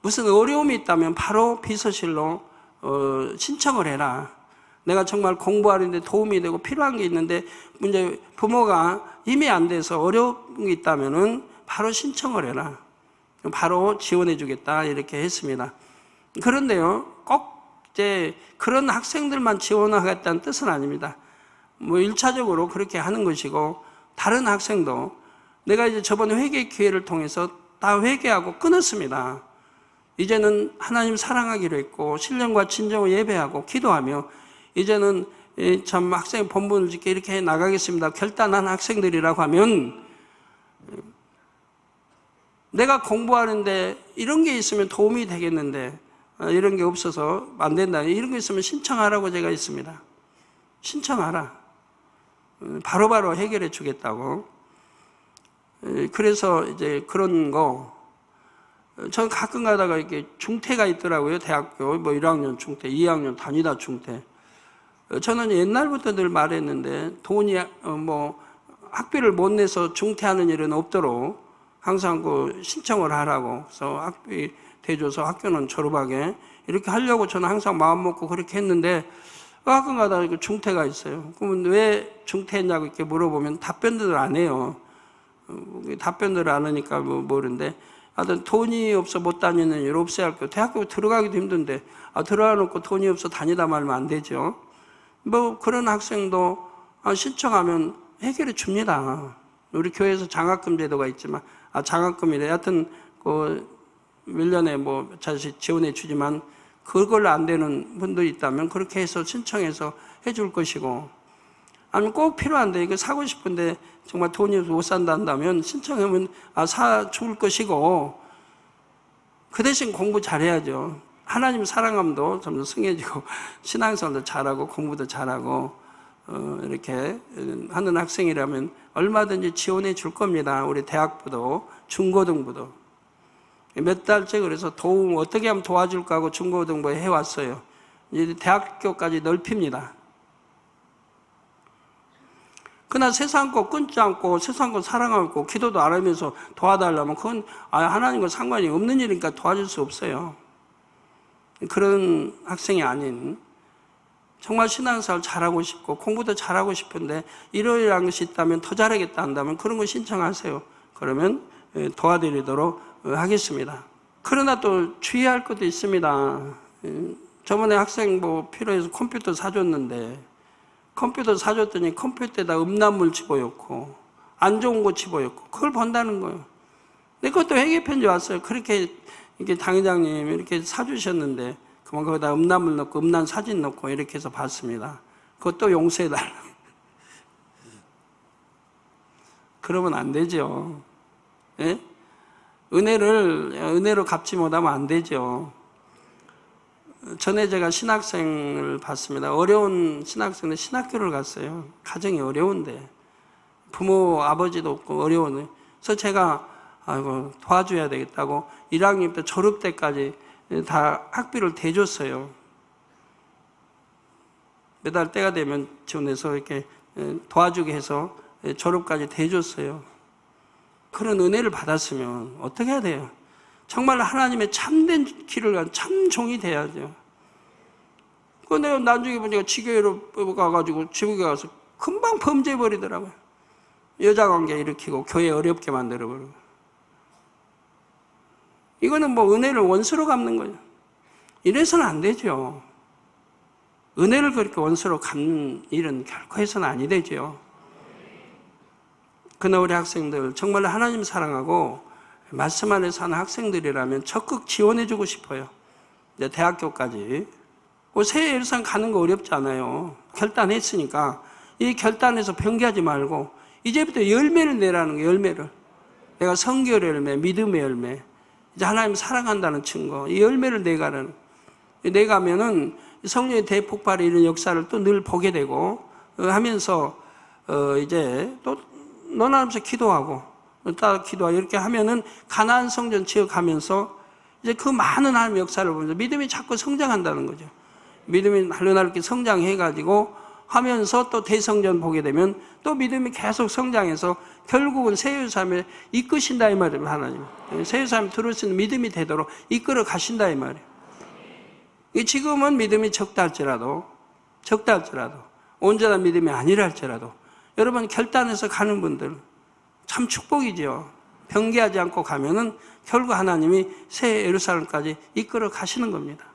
무슨 어려움이 있다면 바로 비서실로 신청을 해라. 내가 정말 공부하는데 도움이 되고 필요한 게 있는데 문제 부모가 힘이 안 돼서 어려운 게 있다면은 바로 신청을 해라. 바로 지원해 주겠다 이렇게 했습니다. 그런데요, 꼭 이제 그런 학생들만 지원하겠다는 뜻은 아닙니다. 뭐 1차적으로 그렇게 하는 것이고, 다른 학생도 내가 이제 저번 회개 기회를 통해서 다 회개하고 끊었습니다. 이제는 하나님 사랑하기로 했고 신령과 진정으로 예배하고 기도하며 이제는 참 학생 본분을 짓게 이렇게 나가겠습니다 결단한 학생들이라고 하면, 내가 공부하는데 이런 게 있으면 도움이 되겠는데 이런 게 없어서 안 된다, 이런 게 있으면 신청하라고 제가 있습니다. 신청하라. 바로바로 해결해 주겠다고. 그래서 이제 그런 거, 저는 가끔 가다가 이렇게 중퇴가 있더라고요. 대학교 뭐 1학년 중퇴, 2학년 다니다 중퇴. 저는 옛날부터 늘 말했는데 돈이 뭐 학비를 못 내서 중퇴하는 일은 없도록 항상 그 신청을 하라고. 그래서 학비 대줘서 학교는 졸업하게 이렇게 하려고 저는 항상 마음 먹고 그렇게 했는데, 가끔 가다가 중퇴가 있어요. 그러면 왜 중퇴했냐고 이렇게 물어보면 답변들을 안 해요. 답변들을 안 하니까 모르는데, 하여튼 돈이 없어 못 다니는 일 없어야 할 거예요. 대학교 들어가기도 힘든데 들어가 놓고 돈이 없어 다니다 말면 안 되죠. 뭐 그런 학생도 신청하면 해결해 줍니다. 우리 교회에서 장학금 제도가 있지만 장학금이래. 하여튼 그 1년에 뭐 자식 지원해 주지만 그걸로 안 되는 분도 있다면 그렇게 해서 신청해서 해줄 것이고, 아니면 꼭 필요한데 이거 사고 싶은데 정말 돈이 없어서 못 산다 한다면 신청하면 사줄 것이고, 그 대신 공부 잘해야죠. 하나님 사랑함도 점점 승해지고 신앙생활도 잘하고 공부도 잘하고 이렇게 하는 학생이라면 얼마든지 지원해 줄 겁니다. 우리 대학부도 중고등부도. 몇 달째 그래서 어떻게 하면 도와줄까 하고 중고등부에 해왔어요. 이제 대학교까지 넓힙니다. 그러나 세상 거 끊지 않고 세상 거 사랑하고 기도도 안 하면서 도와달라면 그건 하나님과 상관이 없는 일이니까 도와줄 수 없어요. 그런 학생이 아닌, 정말 신앙생활 잘하고 싶고 공부도 잘하고 싶은데 이러이러한 것이 있다면 더 잘하겠다 한다면 그런 거 신청하세요. 그러면 도와드리도록 하겠습니다. 그러나 또 주의할 것도 있습니다. 저번에 학생 뭐 필요해서 컴퓨터 사줬는데 컴퓨터 사줬더니 컴퓨터에다 음란물 집어넣고 안 좋은 거 집어넣고 그걸 본다는 거예요. 근데 그것도 회계편지 왔어요. 그렇게 이렇게 당회장님 이렇게 사주셨는데 그만 거기다 음란물 넣고 음란 사진 넣고 이렇게 해서 봤습니다. 그것도 용서해달라. 그러면 안 되죠. 예? 은혜로 갚지 못하면 안 되죠. 전에 제가 신학생을 봤습니다. 어려운 신학생들 신학교를 갔어요. 가정이 어려운데 부모 아버지도 없고 어려운데 그래서 제가 도와줘야 되겠다고 1학년부터 졸업 때까지 다 학비를 대줬어요. 매달 때가 되면 지원해서 이렇게 도와주게 해서 졸업까지 대줬어요. 그런 은혜를 받았으면 어떻게 해야 돼요? 정말 하나님의 참된 길을 간 참 종이 돼야죠. 그 내가 나중에 보니까 지교회로 가가지고 지구에 가서 금방 범죄해버리더라고요. 여자관계 일으키고 교회 어렵게 만들어버리고. 이거는 뭐 은혜를 원수로 갚는 거예요. 이래서는 안 되죠. 은혜를 그렇게 원수로 갚는 일은 결코 해서는 아니 되죠. 그러나 우리 학생들 정말 하나님 사랑하고 말씀 안에 사는 학생들이라면 적극 지원해주고 싶어요. 이제 대학교까지. 새 예루살렘 가는 거 어렵지 않아요. 결단했으니까 이 결단에서 변기하지 말고 이제부터 열매를 내라는 거예요. 열매를. 내가 성결의 열매, 믿음의 열매, 이제 하나님 사랑한다는 증거, 이 열매를 내가는. 내가면은 성령의 대폭발의 이런 역사를 또 늘 보게 되고 하면서 이제 또 너나면서 기도하고 따라 기도하고 이렇게 하면은 가나안 성전 지어가면서 이제 그 많은 하나님의 역사를 보면서 믿음이 자꾸 성장한다는 거죠. 믿음이 날로날로 성장해가지고 하면서 또 대성전 보게 되면 또 믿음이 계속 성장해서 결국은 새 예루살렘에 이끄신다 이 말이에요. 하나님 새 예루살렘 들을 수 있는 믿음이 되도록 이끌어 가신다 이 말이에요. 지금은 믿음이 적다 할지라도 온전한 믿음이 아니라 할지라도 여러분 결단해서 가는 분들 참 축복이죠. 변개하지 않고 가면은 결국 하나님이 새 예루살렘까지 이끌어 가시는 겁니다.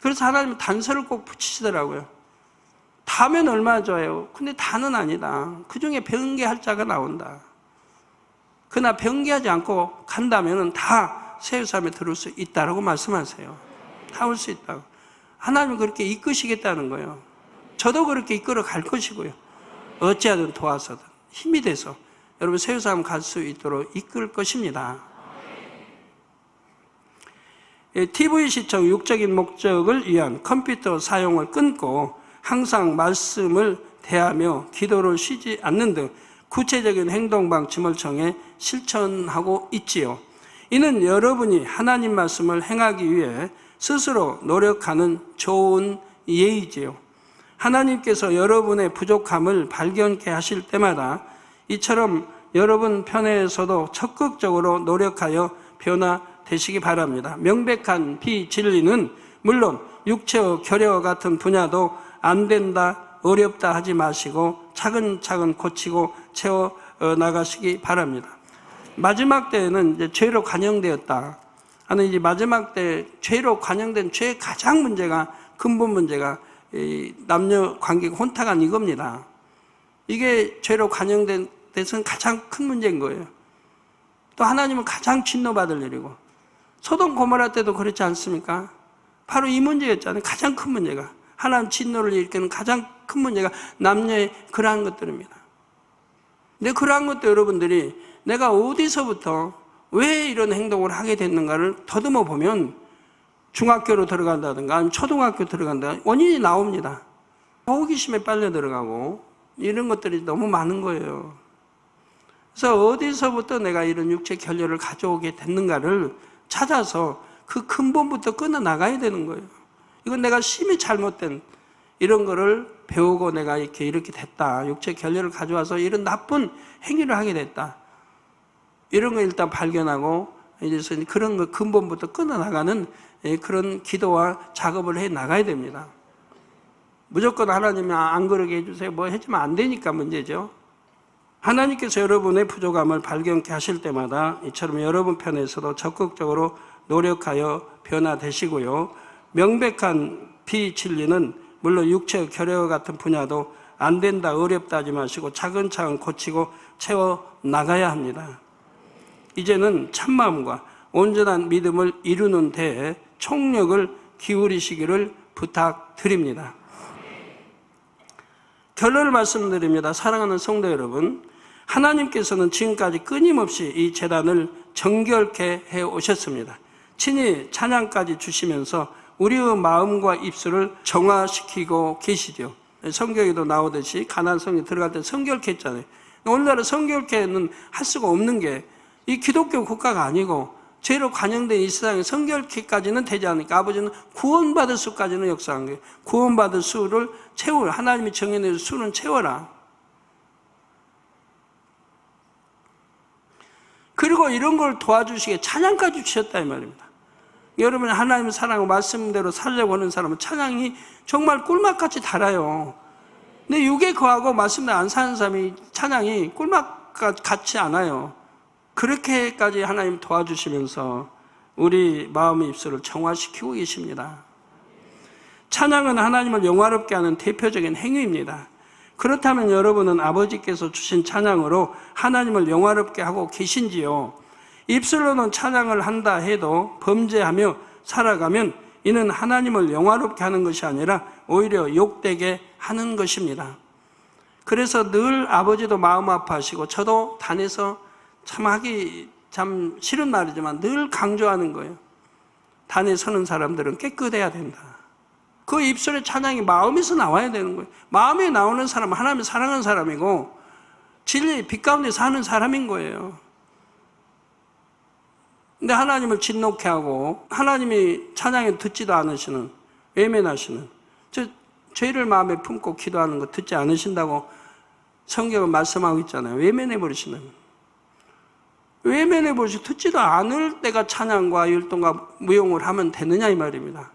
그래서 하나님은 단서를 꼭 붙이시더라고요. 다면 얼마나 좋아요. 근데 다는 아니다. 그 중에 변개할 자가 나온다. 그러나 변개하지 않고 간다면은 다 새 예루살렘에 들어올 수 있다라고 말씀하세요. 다 올 수 있다고. 하나님은 그렇게 이끄시겠다는 거예요. 저도 그렇게 이끌어 갈 것이고요. 어찌하든 도와서든 힘이 돼서 여러분 새 예루살렘 갈 수 있도록 이끌 것입니다. TV 시청 육적인 목적을 위한 컴퓨터 사용을 끊고 항상 말씀을 대하며 기도를 쉬지 않는 등 구체적인 행동 방침을 정해 실천하고 있지요. 이는 여러분이 하나님 말씀을 행하기 위해 스스로 노력하는 좋은 예이지요. 하나님께서 여러분의 부족함을 발견케 하실 때마다 이처럼 여러분 편에서도 적극적으로 노력하여 변화되시기 바랍니다. 명백한 비진리는 물론 육체의 결여와 같은 분야도 안 된다, 어렵다 하지 마시고 차근차근 고치고 채워 나가시기 바랍니다. 마지막 때에는 이제 죄로 관영되었다 하는 이제 마지막 때 죄로 관영된 죄의 가장 문제가 근본 문제가 남녀 관계가 혼탁한 이겁니다. 이게 죄로 관영된 데서는 가장 큰 문제인 거예요. 또 하나님은 가장 진노받을 일이고 소돔 고모라 때도 그렇지 않습니까? 바로 이 문제였잖아요. 가장 큰 문제가 하나님 진노를 일으키는 가장 큰 문제가 남녀의 그러한 것들입니다. 근데 그러한 것도 여러분들이 내가 어디서부터 왜 이런 행동을 하게 됐는가를 더듬어 보면 중학교로 들어간다든가 아니면 초등학교 들어간다든가 원인이 나옵니다. 호기심에 빨려 들어가고 이런 것들이 너무 많은 거예요. 그래서 어디서부터 내가 이런 육체 결여를 가져오게 됐는가를 찾아서 그 근본부터 끊어 나가야 되는 거예요. 이건 내가 심히 잘못된 이런 거를 배우고 내가 이렇게 됐다. 육체 결여를 가져와서 이런 나쁜 행위를 하게 됐다. 이런 거 일단 발견하고 이제 그런 거 근본부터 끊어 나가는 그런 기도와 작업을 해 나가야 됩니다. 무조건 하나님이 안 그러게 해주세요. 뭐 해주면 안 되니까 문제죠. 하나님께서 여러분의 부족함을 발견케 하실 때마다 이처럼 여러분 편에서도 적극적으로 노력하여 변화되시고요. 명백한 비진리는 물론 육체 결여와 같은 분야도 안 된다, 어렵다 하지 마시고 차근차근 고치고 채워 나가야 합니다. 이제는 참마음과 온전한 믿음을 이루는 데에 총력을 기울이시기를 부탁드립니다. 결론을 말씀드립니다. 사랑하는 성도 여러분, 하나님께서는 지금까지 끊임없이 이 재단을 정결케 해오셨습니다. 친히 찬양까지 주시면서 우리의 마음과 입술을 정화시키고 계시죠. 성경에도 나오듯이 가나안 성에 들어갈 때 성결케 했잖아요. 오늘날은 성결케는 할 수가 없는 게 이 기독교 국가가 아니고 죄로 관영된 이 세상에 성결케까지는 되지 않으니까 아버지는 구원받을 수까지는 역사한 거예요. 구원받을 수를 채우라. 하나님이 정해낸 수는 채워라. 그리고 이런 걸 도와주시게 찬양까지 주셨다 이 말입니다. 여러분, 하나님의 사랑을 말씀대로 살려고 하는 사람은 찬양이 정말 꿀맛같이 달아요. 근데 육에 거하고 말씀대로 안 사는 사람이 찬양이 꿀맛 같지 않아요. 그렇게까지 하나님 도와주시면서 우리 마음의 입술을 정화시키고 계십니다. 찬양은 하나님을 영화롭게 하는 대표적인 행위입니다. 그렇다면 여러분은 아버지께서 주신 찬양으로 하나님을 영화롭게 하고 계신지요? 입술로는 찬양을 한다 해도 범죄하며 살아가면 이는 하나님을 영화롭게 하는 것이 아니라 오히려 욕되게 하는 것입니다. 그래서 늘 아버지도 마음 아파하시고 저도 단에서 참 하기 참 싫은 말이지만 늘 강조하는 거예요. 단에 서는 사람들은 깨끗해야 된다. 그 입술의 찬양이 마음에서 나와야 되는 거예요. 마음에 나오는 사람은 하나님을 사랑하는 사람이고 진리의 빛 가운데 사는 사람인 거예요. 근데 하나님을 진노케 하고 하나님이 찬양에 듣지도 않으시는, 외면하시는, 죄를 마음에 품고 기도하는 거 듣지 않으신다고 성경은 말씀하고 있잖아요. 외면해버리시는, 외면해버리시고 듣지도 않을 때가 찬양과 율동과 무용을 하면 되느냐 이 말입니다.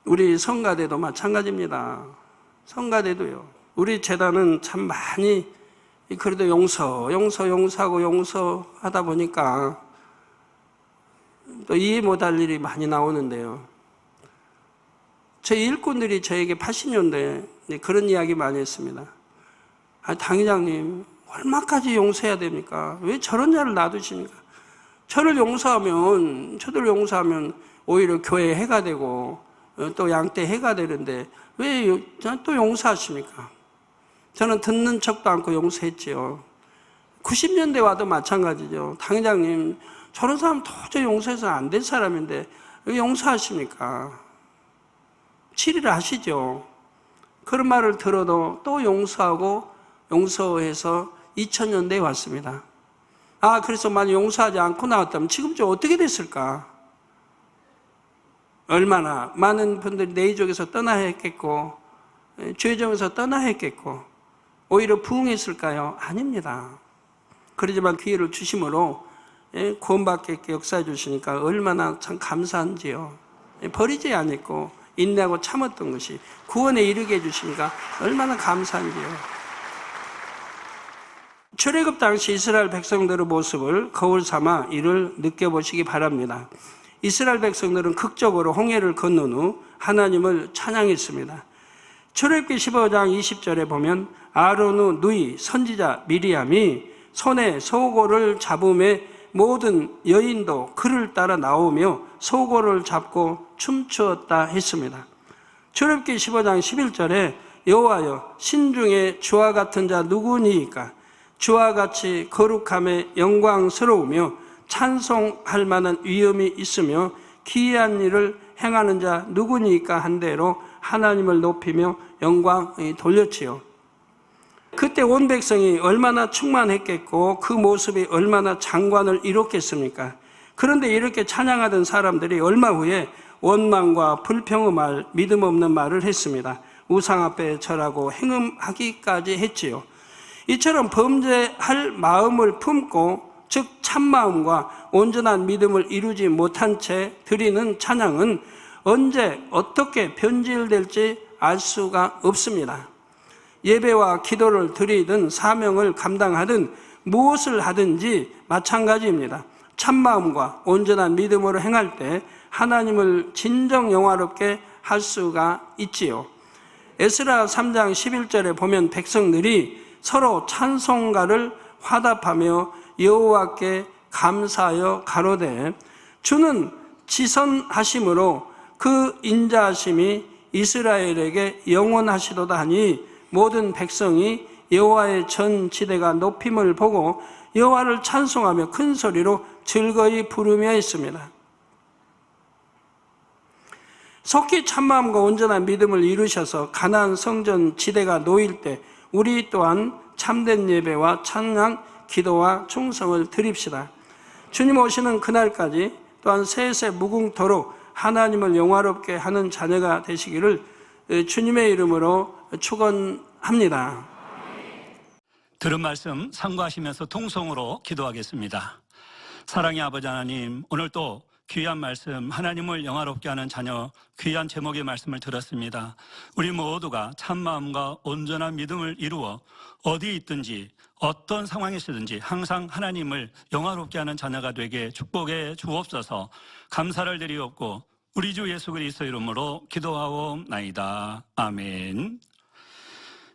우리 성가대도 마찬가지입니다. 성가대도요. 우리 재단은 참 많이 그래도 용서하고 용서하다 보니까 또 이해 못할 일이 많이 나오는데요. 저희 일꾼들이 저에게 80년대에 그런 이야기 많이 했습니다. 당회장님, 얼마까지 용서해야 됩니까? 왜 저런 자를 놔두십니까? 저를 용서하면 오히려 교회 해가 되고 또 양떼 해가 되는데 왜 또 용서하십니까? 저는 듣는 척도 않고 용서했지요. 90년대 와도 마찬가지죠. 당회장님, 저런 사람 도저히 용서해서는 안 될 사람인데 왜 용서하십니까? 치리를 하시죠. 그런 말을 들어도 또 용서해서 2000년대에 왔습니다. 그래서 만약 용서하지 않고 나왔다면 지금쯤 어떻게 됐을까? 얼마나 많은 분들이 내의족에서 떠나야 했겠고 죄정에서 떠나야 했겠고 오히려 부흥했을까요? 아닙니다. 그러지만 기회를 주심으로 구원받게 역사해 주시니까 얼마나 참 감사한지요. 버리지 않았고 인내하고 참았던 것이 구원에 이르게 해주시니까 얼마나 감사한지요. 출애굽 당시 이스라엘 백성들의 모습을 거울 삼아 이를 느껴보시기 바랍니다. 이스라엘 백성들은 극적으로 홍해를 건넌 후 하나님을 찬양했습니다. 출애굽기 15장 20절에 보면 아론의 누이 선지자 미리암이 손에 소고를 잡음에 모든 여인도 그를 따라 나오며 소고를 잡고 춤추었다 했습니다. 출애굽기 15장 11절에 여호와여 신중에 주와 같은 자 누구니이까 주와 같이 거룩함에 영광스러우며 찬송할 만한 위엄이 있으며 기이한 일을 행하는 자 누구니까 한 대로 하나님을 높이며 영광 돌렸지요. 그때 온 백성이 얼마나 충만했겠고 그 모습이 얼마나 장관을 이뤘겠습니까? 그런데 이렇게 찬양하던 사람들이 얼마 후에 원망과 불평의 말, 믿음 없는 말을 했습니다. 우상 앞에 절하고 행음하기까지 했지요. 이처럼 범죄할 마음을 품고 즉 참마음과 온전한 믿음을 이루지 못한 채 드리는 찬양은 언제 어떻게 변질될지 알 수가 없습니다. 예배와 기도를 드리든 사명을 감당하든 무엇을 하든지 마찬가지입니다. 참마음과 온전한 믿음으로 행할 때 하나님을 진정 영화롭게 할 수가 있지요. 에스라 3장 11절에 보면 백성들이 서로 찬송가를 화답하며 여호와께 감사하여 가로되 주는 지선하심으로 그 인자하심이 이스라엘에게 영원하시도다 하니 모든 백성이 여호와의 전 지대가 높임을 보고 여호와를 찬송하며 큰 소리로 즐거이 부르며 있습니다. 속히 참마음과 온전한 믿음을 이루셔서 가나안 성전 지대가 놓일 때 우리 또한 참된 예배와 찬양, 기도와 충성을 드립시다. 주님 오시는 그날까지 또한 세세 무궁토록 하나님을 영화롭게 하는 자녀가 되시기를 주님의 이름으로 축원합니다. 들은 말씀 상고하시면서 통성으로 기도하겠습니다. 사랑의 아버지 하나님, 오늘 또 귀한 말씀, 하나님을 영화롭게 하는 자녀, 귀한 제목의 말씀을 들었습니다. 우리 모두가 참마음과 온전한 믿음을 이루어 어디 있든지 어떤 상황이시든지 항상 하나님을 영화롭게 하는 자녀가 되게 축복해 주옵소서. 감사를 드리옵고 우리 주 예수 그리스도 이름으로 기도하옵나이다. 아멘.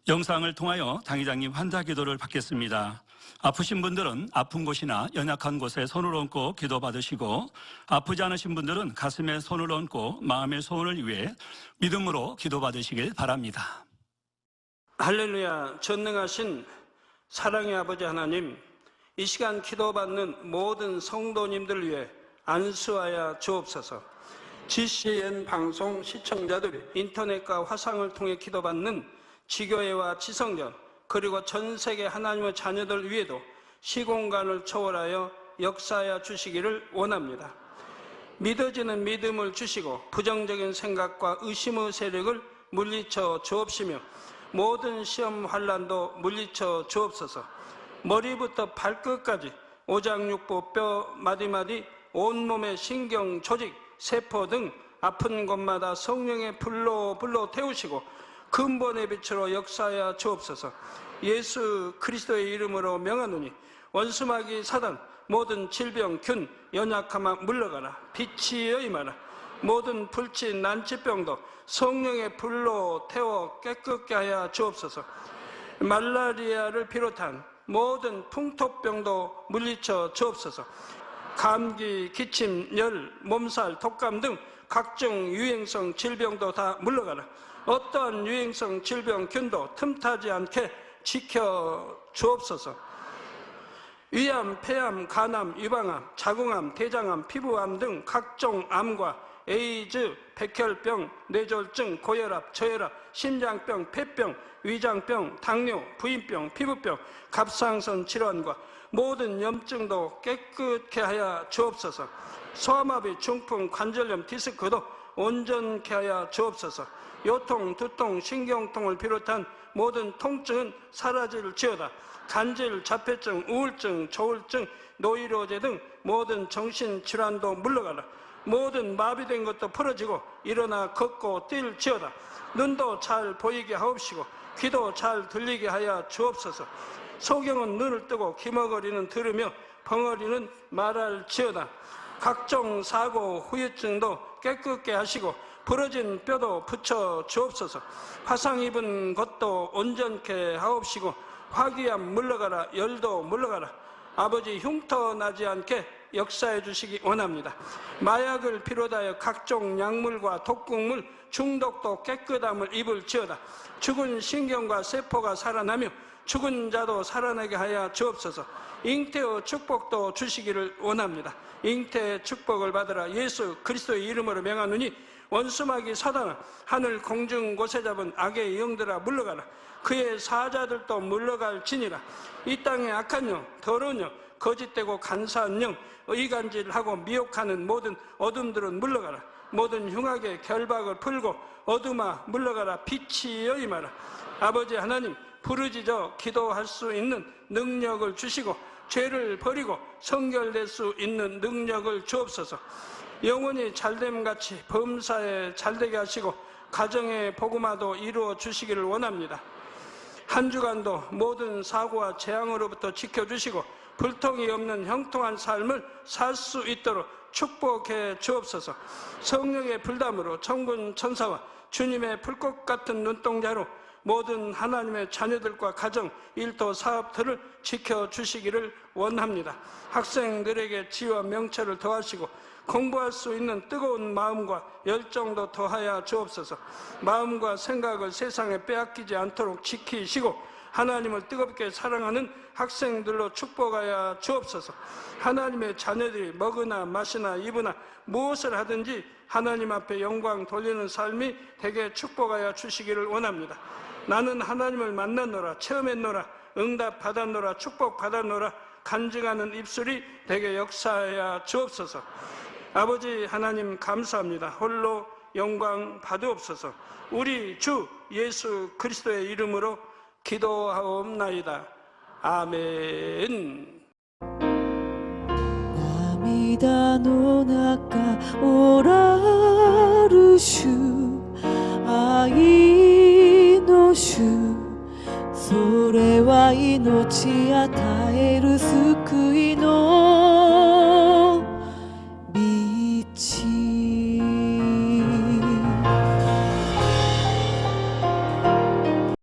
영상을 통하여 당회장님 환자 기도를 받겠습니다. 아프신 분들은 아픈 곳이나 연약한 곳에 손을 얹고 기도받으시고, 아프지 않으신 분들은 가슴에 손을 얹고 마음의 소원을 위해 믿음으로 기도받으시길 바랍니다. 할렐루야. 전능하신 사랑의 아버지 하나님, 이 시간 기도받는 모든 성도님들 위해 안수하여 주옵소서. GCN 방송 시청자들이 인터넷과 화상을 통해 기도받는 지교회와 지성전, 그리고 전 세계 하나님의 자녀들 위에도 시공간을 초월하여 역사하여 주시기를 원합니다. 믿어지는 믿음을 주시고 부정적인 생각과 의심의 세력을 물리쳐 주옵시며 모든 시험 환난도 물리쳐 주옵소서. 머리부터 발끝까지 오장육부 뼈 마디마디 온몸의 신경 조직 세포 등 아픈 곳마다 성령의 불로 태우시고 근본의 빛으로 역사하여 주옵소서. 예수 그리스도의 이름으로 명하노니 원수마귀 사단 모든 질병 균 연약함아 물러가라. 빛이여 임하라. 모든 불치 난치병도 성령의 불로 태워 깨끗게 하여 주옵소서. 말라리아를 비롯한 모든 풍토병도 물리쳐 주옵소서. 감기, 기침, 열, 몸살, 독감 등 각종 유행성 질병도 다 물러가라. 어떠한 유행성 질병 균도 틈타지 않게 지켜 주옵소서. 위암, 폐암, 간암, 유방암, 자궁암, 대장암, 피부암 등 각종 암과 에이즈, 백혈병, 뇌졸중, 고혈압, 저혈압, 심장병, 폐병, 위장병, 당뇨, 부인병, 피부병, 갑상선 질환과 모든 염증도 깨끗게 하여 주옵소서. 소아마비, 중풍, 관절염, 디스크도 온전케 하여 주옵소서. 요통, 두통, 신경통을 비롯한 모든 통증은 사라질지어다. 간질, 자폐증, 우울증, 조울증, 노이로제 등 모든 정신질환도 물러가라. 모든 마비된 것도 풀어지고 일어나 걷고 뛸지어다. 눈도 잘 보이게 하옵시고 귀도 잘 들리게 하여 주옵소서. 소경은 눈을 뜨고 기머거리는 들으며 벙어리는 말할지어다. 각종 사고, 후유증도 깨끗게 하시고 부러진 뼈도 붙여 주옵소서. 화상 입은 것도 온전케 하옵시고 화기암 물러가라. 열도 물러가라. 아버지 흉터 나지 않게 역사해 주시기 원합니다. 마약을 비롯하여 각종 약물과 독극물 중독도 깨끗함을 입을지어다. 죽은 신경과 세포가 살아나며 죽은 자도 살아나게 하여 주옵소서. 잉태의 축복도 주시기를 원합니다. 잉태의 축복을 받으라. 예수 그리스도의 이름으로 명하노니 원수마귀 사단아, 하늘 공중 곳에 잡은 악의 영들아 물러가라. 그의 사자들도 물러갈지니라. 이 땅의 악한 영, 더러운 영, 거짓되고 간사한 영, 의간질하고 미혹하는 모든 어둠들은 물러가라. 모든 흉악의 결박을 풀고 어둠아 물러가라. 빛이여 임하라. 아버지 하나님, 부르짖어 기도할 수 있는 능력을 주시고 죄를 버리고 성결될 수 있는 능력을 주옵소서. 영원히 잘됨같이 범사에 잘되게 하시고 가정의 복음화도 이루어 주시기를 원합니다. 한 주간도 모든 사고와 재앙으로부터 지켜주시고 불통이 없는 형통한 삶을 살 수 있도록 축복해 주옵소서. 성령의 불담으로 천군 천사와 주님의 불꽃 같은 눈동자로 모든 하나님의 자녀들과 가정, 일터, 사업들을 지켜주시기를 원합니다. 학생들에게 지혜와 명철을 더하시고 공부할 수 있는 뜨거운 마음과 열정도 더하여 주옵소서. 마음과 생각을 세상에 빼앗기지 않도록 지키시고 하나님을 뜨겁게 사랑하는 학생들로 축복하여 주옵소서. 하나님의 자녀들이 먹으나 마시나 입으나 무엇을 하든지 하나님 앞에 영광 돌리는 삶이 되게 축복하여 주시기를 원합니다. 나는 하나님을 만났노라, 체험했노라, 응답 받았노라, 축복 받았노라 간증하는 입술이 되게 역사하여 주옵소서. 아버지 하나님 감사합니다. 홀로 영광 받으옵소서. 우리 주 예수 그리스도의 이름으로 기도하옵나이다. 아멘. 涙の中おらる主、愛の主、それは命与える救い